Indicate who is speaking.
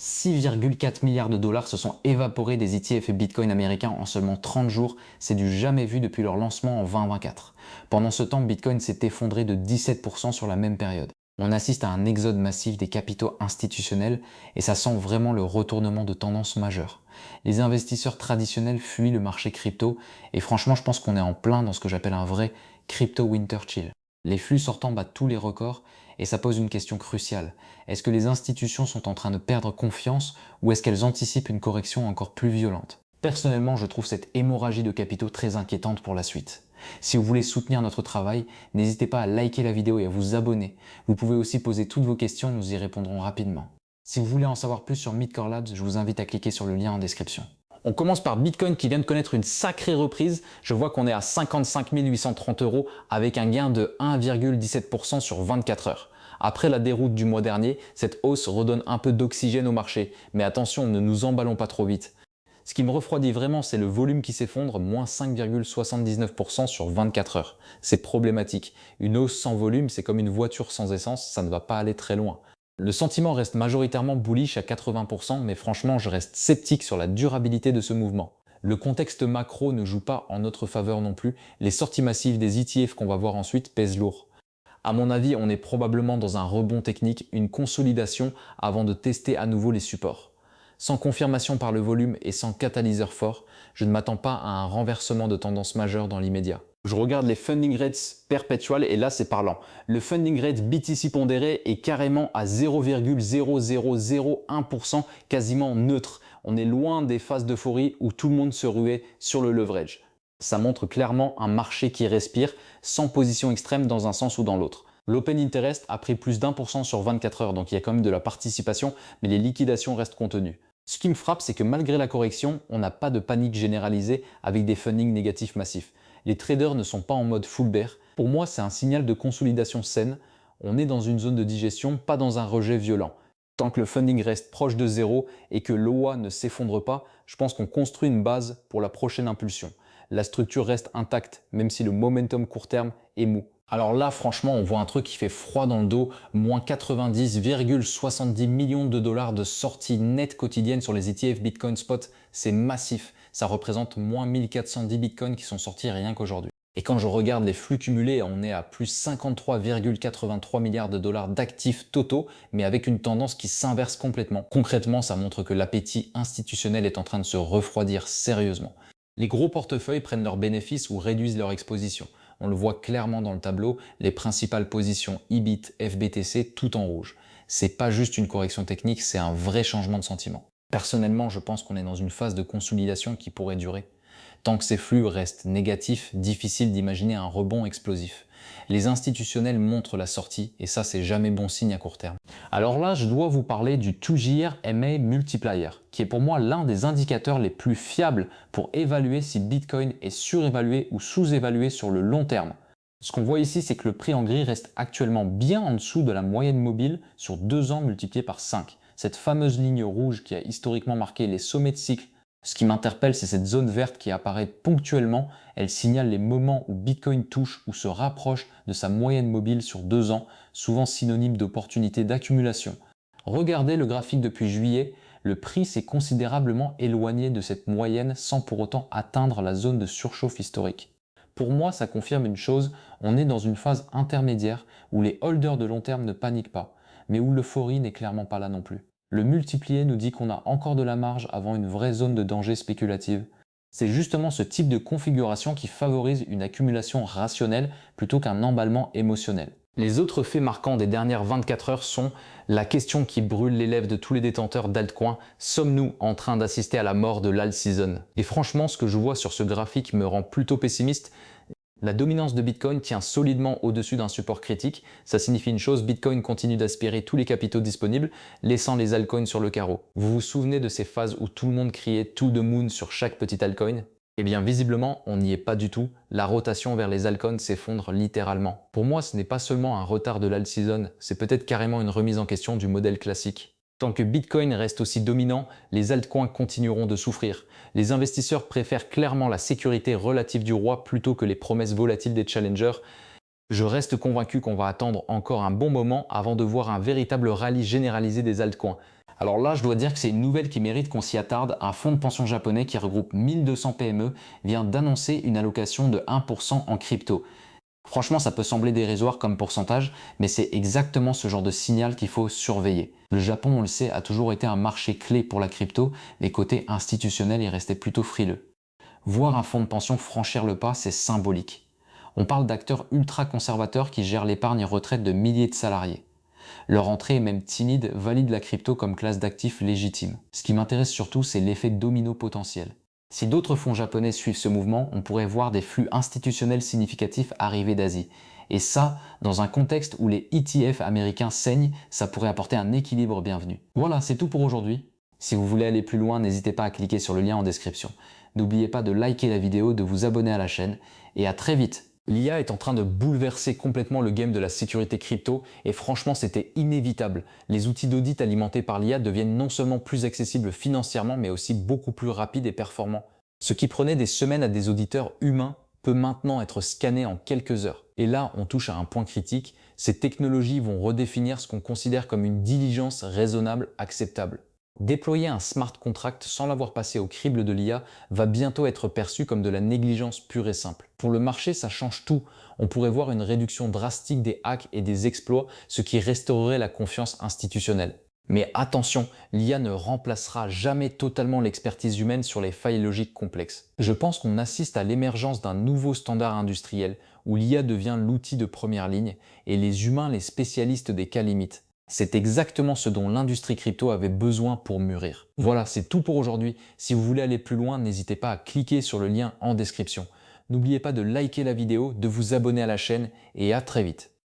Speaker 1: 6,4 milliards de dollars se sont évaporés des ETF et Bitcoin américains en seulement 30 jours, c'est du jamais vu depuis leur lancement en 2024. Pendant ce temps, Bitcoin s'est effondré de 17% sur la même période. On assiste à un exode massif des capitaux institutionnels et ça sent vraiment le retournement de tendance majeure. Les investisseurs traditionnels fuient le marché crypto et franchement je pense qu'on est en plein dans ce que j'appelle un vrai crypto winter chill. Les flux sortants battent tous les records et ça pose une question cruciale. Est-ce que les institutions sont en train de perdre confiance ou est-ce qu'elles anticipent une correction encore plus violente? Personnellement, je trouve cette hémorragie de capitaux très inquiétante pour la suite. Si vous voulez soutenir notre travail, n'hésitez pas à liker la vidéo et à vous abonner. Vous pouvez aussi poser toutes vos questions, nous y répondrons rapidement. Si vous voulez en savoir plus sur Midcore Labs, je vous invite à cliquer sur le lien en description. On commence par Bitcoin qui vient de connaître une sacrée reprise. Je vois qu'on est à 55 830 € avec un gain de 1,17% sur 24 heures. Après la déroute du mois dernier, cette hausse redonne un peu d'oxygène au marché. Mais attention, ne nous emballons pas trop vite. Ce qui me refroidit vraiment, c'est le volume qui s'effondre, moins 5,79% sur 24 heures. C'est problématique. Une hausse sans volume, c'est comme une voiture sans essence, ça ne va pas aller très loin. Le sentiment reste majoritairement bullish à 80%, mais franchement, je reste sceptique sur la durabilité de ce mouvement. Le contexte macro ne joue pas en notre faveur non plus. Les sorties massives des ETF qu'on va voir ensuite pèsent lourd. À mon avis, on est probablement dans un rebond technique, une consolidation avant de tester à nouveau les supports. Sans confirmation par le volume et sans catalyseur fort, je ne m'attends pas à un renversement de tendance majeure dans l'immédiat. Je regarde les funding rates perpétuales et là c'est parlant. Le funding rate BTC pondéré est carrément à 0,0001%, quasiment neutre. On est loin des phases d'euphorie où tout le monde se ruait sur le leverage. Ça montre clairement un marché qui respire, sans position extrême dans un sens ou dans l'autre. L'open interest a pris plus d'1% sur 24 heures, donc il y a quand même de la participation, mais les liquidations restent contenues. Ce qui me frappe, c'est que malgré la correction, on n'a pas de panique généralisée avec des fundings négatifs massifs. Les traders ne sont pas en mode full bear. Pour moi, c'est un signal de consolidation saine. On est dans une zone de digestion, pas dans un rejet violent. Tant que le funding reste proche de zéro et que l'OA ne s'effondre pas, je pense qu'on construit une base pour la prochaine impulsion. La structure reste intacte, même si le momentum court terme est mou. Alors là, franchement, on voit un truc qui fait froid dans le dos, moins 90,70 millions de dollars de sorties nettes quotidiennes sur les ETF Bitcoin Spot. C'est massif. Ça représente moins 1410 Bitcoins qui sont sortis rien qu'aujourd'hui. Et quand je regarde les flux cumulés, on est à plus 53,83 milliards de dollars d'actifs totaux, mais avec une tendance qui s'inverse complètement. Concrètement, ça montre que l'appétit institutionnel est en train de se refroidir sérieusement. Les gros portefeuilles prennent leurs bénéfices ou réduisent leur exposition. On le voit clairement dans le tableau, les principales positions IBIT, FBTC, tout en rouge. C'est pas juste une correction technique, c'est un vrai changement de sentiment. Personnellement, je pense qu'on est dans une phase de consolidation qui pourrait durer. Tant que ces flux restent négatifs, difficile d'imaginer un rebond explosif. Les institutionnels montrent la sortie et ça c'est jamais bon signe à court terme. Alors là, je dois vous parler du 2-Year MA Multiplier, qui est pour moi l'un des indicateurs les plus fiables pour évaluer si Bitcoin est surévalué ou sous-évalué sur le long terme. Ce qu'on voit ici, c'est que le prix en gris reste actuellement bien en dessous de la moyenne mobile sur 2 ans multiplié par 5. Cette fameuse ligne rouge qui a historiquement marqué les sommets de cycle. Ce qui m'interpelle, c'est cette zone verte qui apparaît ponctuellement. Elle signale les moments où Bitcoin touche ou se rapproche de sa moyenne mobile sur 2 ans, souvent synonyme d'opportunité d'accumulation. Regardez le graphique depuis juillet, le prix s'est considérablement éloigné de cette moyenne sans pour autant atteindre la zone de surchauffe historique. Pour moi, ça confirme une chose, on est dans une phase intermédiaire où les holders de long terme ne paniquent pas, mais où l'euphorie n'est clairement pas là non plus. Le multiplié nous dit qu'on a encore de la marge avant une vraie zone de danger spéculative. C'est justement ce type de configuration qui favorise une accumulation rationnelle plutôt qu'un emballement émotionnel. Les autres faits marquants des dernières 24 heures sont la question qui brûle les lèvres de tous les détenteurs d'altcoins. Sommes-nous en train d'assister à la mort de l'alt season? Et franchement, ce que je vois sur ce graphique me rend plutôt pessimiste. La dominance de Bitcoin tient solidement au-dessus d'un support critique. Ça signifie une chose, Bitcoin continue d'aspirer tous les capitaux disponibles, laissant les altcoins sur le carreau. Vous vous souvenez de ces phases où tout le monde criait « to the moon » sur chaque petit altcoin? Eh bien visiblement, on n'y est pas du tout. La rotation vers les altcoins s'effondre littéralement. Pour moi, ce n'est pas seulement un retard de l'alt season, c'est peut-être carrément une remise en question du modèle classique. Tant que Bitcoin reste aussi dominant, les altcoins continueront de souffrir. Les investisseurs préfèrent clairement la sécurité relative du roi plutôt que les promesses volatiles des challengers. Je reste convaincu qu'on va attendre encore un bon moment avant de voir un véritable rallye généralisé des altcoins. Alors là, je dois dire que c'est une nouvelle qui mérite qu'on s'y attarde. Un fonds de pension japonais qui regroupe 1200 PME vient d'annoncer une allocation de 1% en crypto. Franchement, ça peut sembler dérisoire comme pourcentage, mais c'est exactement ce genre de signal qu'il faut surveiller. Le Japon, on le sait, a toujours été un marché clé pour la crypto, mais côté institutionnel, il restait plutôt frileux. Voir un fonds de pension franchir le pas, c'est symbolique. On parle d'acteurs ultra conservateurs qui gèrent l'épargne et retraite de milliers de salariés. Leur entrée, même timide, valide la crypto comme classe d'actifs légitime. Ce qui m'intéresse surtout, c'est l'effet domino potentiel. Si d'autres fonds japonais suivent ce mouvement, on pourrait voir des flux institutionnels significatifs arriver d'Asie. Et ça, dans un contexte où les ETF américains saignent, ça pourrait apporter un équilibre bienvenu. Voilà, c'est tout pour aujourd'hui. Si vous voulez aller plus loin, n'hésitez pas à cliquer sur le lien en description. N'oubliez pas de liker la vidéo, de vous abonner à la chaîne, et à très vite. L'IA est en train de bouleverser complètement le game de la sécurité crypto et franchement c'était inévitable. Les outils d'audit alimentés par l'IA deviennent non seulement plus accessibles financièrement mais aussi beaucoup plus rapides et performants. Ce qui prenait des semaines à des auditeurs humains peut maintenant être scanné en quelques heures. Et là on touche à un point critique, ces technologies vont redéfinir ce qu'on considère comme une diligence raisonnable acceptable. Déployer un smart contract sans l'avoir passé au crible de l'IA va bientôt être perçu comme de la négligence pure et simple. Pour le marché, ça change tout. On pourrait voir une réduction drastique des hacks et des exploits, ce qui restaurerait la confiance institutionnelle. Mais attention, l'IA ne remplacera jamais totalement l'expertise humaine sur les failles logiques complexes. Je pense qu'on assiste à l'émergence d'un nouveau standard industriel où l'IA devient l'outil de première ligne et les humains les spécialistes des cas limites. C'est exactement ce dont l'industrie crypto avait besoin pour mûrir. Voilà, c'est tout pour aujourd'hui. Si vous voulez aller plus loin, n'hésitez pas à cliquer sur le lien en description. N'oubliez pas de liker la vidéo, de vous abonner à la chaîne et à très vite.